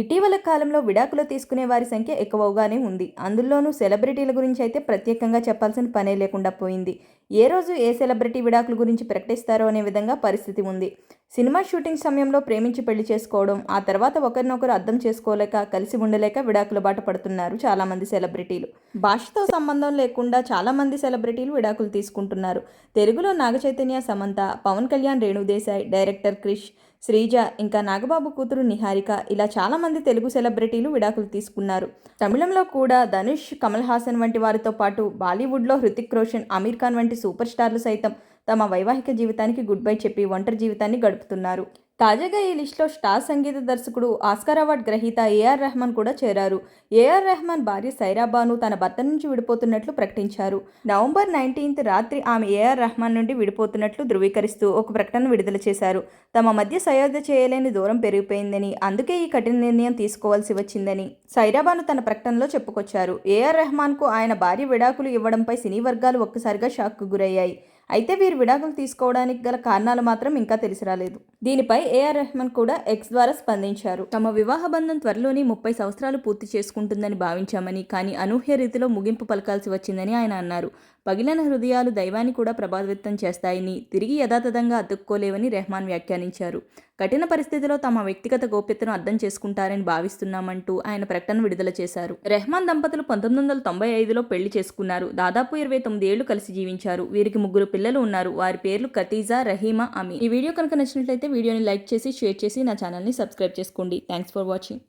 ఇటీవల కాలంలో విడాకులు తీసుకునే వారి సంఖ్య ఎక్కువగానే ఉంది. అందులోనూ సెలబ్రిటీల గురించి అయితే ప్రత్యేకంగా చెప్పాల్సిన పనే లేకుండా పోయింది. ఏ రోజు ఏ సెలబ్రిటీ విడాకుల గురించి ప్రకటిస్తారో అనే విధంగా పరిస్థితి ఉంది. సినిమా షూటింగ్ సమయంలో ప్రేమించి పెళ్లి చేసుకోవడం, ఆ తర్వాత ఒకరినొకరు అర్థం చేసుకోలేక, కలిసి ఉండలేక విడాకుల బాట పడుతున్నారు చాలామంది సెలబ్రిటీలు. భాషతో సంబంధం లేకుండా చాలామంది సెలబ్రిటీలు విడాకులు తీసుకుంటున్నారు. తెలుగులో నాగచైతన్య, సమంత, పవన్ కళ్యాణ్, రేణుదేశాయ్, డైరెక్టర్ క్రిష్, శ్రీజ, ఇంకా నాగబాబు కూతురు నిహారిక, ఇలా చాలామంది తెలుగు సెలబ్రిటీలు విడాకులు తీసుకున్నారు. తమిళంలో కూడా ధనుష్, కమల్ హాసన్ వంటి వారితో పాటు బాలీవుడ్లో హృతిక్ రోషన్, అమీర్ ఖాన్ వంటి సూపర్ స్టార్లు సైతం తమ వైవాహిక జీవితానికి గుడ్ బై చెప్పి ఒంటరి జీవితాన్ని గడుపుతున్నారు. తాజాగా ఈ లిస్టులో స్టార్ సంగీత దర్శకుడు, ఆస్కార్ అవార్డు గ్రహీత ఏఆర్ రెహమాన్ కూడా చేరారు. ఏఆర్ రెహమాన్ భార్య సైరా బాను తన భర్త నుంచి విడిపోతున్నట్లు ప్రకటించారు. నవంబర్ 19 రాత్రి ఆమె ఏఆర్ రెహమాన్ నుండి విడిపోతున్నట్లు ధృవీకరిస్తూ ఒక ప్రకటన విడుదల చేశారు. తమ మధ్య సయోధ్య చేయలేని దూరం పెరిగిపోయిందని, అందుకే ఈ కఠిన నిర్ణయం తీసుకోవాల్సి వచ్చిందని సైరా బాను తన ప్రకటనలో చెప్పుకొచ్చారు. ఏఆర్ రెహమాన్కు ఆయన భార్య విడాకులు ఇవ్వడంపై సినీ వర్గాలు ఒక్కసారిగా షాక్కు గురయ్యాయి. అయితే వీరు విడాకులు తీసుకోవడానికి గల కారణాలు మాత్రం ఇంకా తెలిసి రాలేదు. దీనిపై ఏఆర్ రెహమాన్ కూడా ఎక్స్ ద్వారా స్పందించారు. తమ వివాహ బంధం త్వరలోనే 30 సంవత్సరాలు పూర్తి చేసుకుంటుందని భావించామని, కానీ అనూహ్య రీతిలో ముగింపు పలకాల్సి వచ్చిందని ఆయన అన్నారు. పగిలిన హృదయాలు దైవాన్ని కూడా ప్రభావితం చేస్తాయని, తిరిగి యథాతథంగా అతుక్కోలేవని రెహమాన్ వ్యాఖ్యానించారు. కఠిన పరిస్థితిలో తమ వ్యక్తిగత గోప్యతను అర్థం చేసుకుంటారని భావిస్తున్నామంటూ ఆయన ప్రకటన విడుదల చేశారు. రెహమాన్ దంపతులు 1995లో పెళ్లి చేసుకున్నారు. దాదాపు 29 ఏళ్లు కలిసి జీవించారు. వీరికి 3 పిల్లలు ఉన్నారు. వారి పేర్లు ఖతీజా, రహీమా, అమీ. ఈ వీడియో కనుక నచ్చినట్లయితే వీడియోని లైక్ చేసి, షేర్ చేసి నా ఛానల్ని సబ్స్క్రైబ్ చేసుకోండి. Thanks for watching.